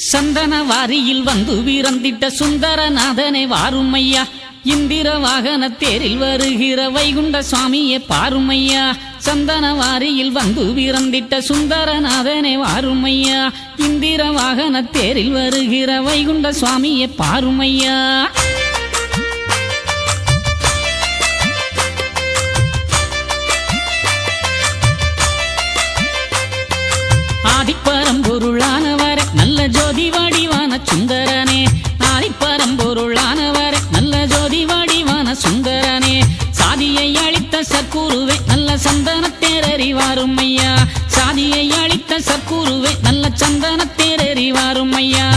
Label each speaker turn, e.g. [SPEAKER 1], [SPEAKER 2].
[SPEAKER 1] சந்தன வாரியில் வந்து வீரந்திட்ட சுந்தரநாதனை வாருமையா, இந்திர வாகன தேரில் வருகிற வைகுண்ட சுவாமியை பாருமையா. சந்தன வாரியில் வந்து வீரந்திட்ட சுந்தரநாதனை வாருமையா, இந்திர வாகன தேரில் வருகிற வைகுண்ட சுவாமியை பாருமையா. ஆதிப்பரம்பொருளானவரே நல்ல ஜோதி வடிவான சுந்தரனே, ஆதிப்பரம்பொருளானவரே நல்ல ஜோதி வடிவான சுந்தரனே, சாதியை அளித்த சற்குருவே நல்ல சந்தன தேரறிவாரும் ஐயா, சாதியை அளித்த சற்குருவே நல்ல சந்தன தேரறிவாரும் ஐயா.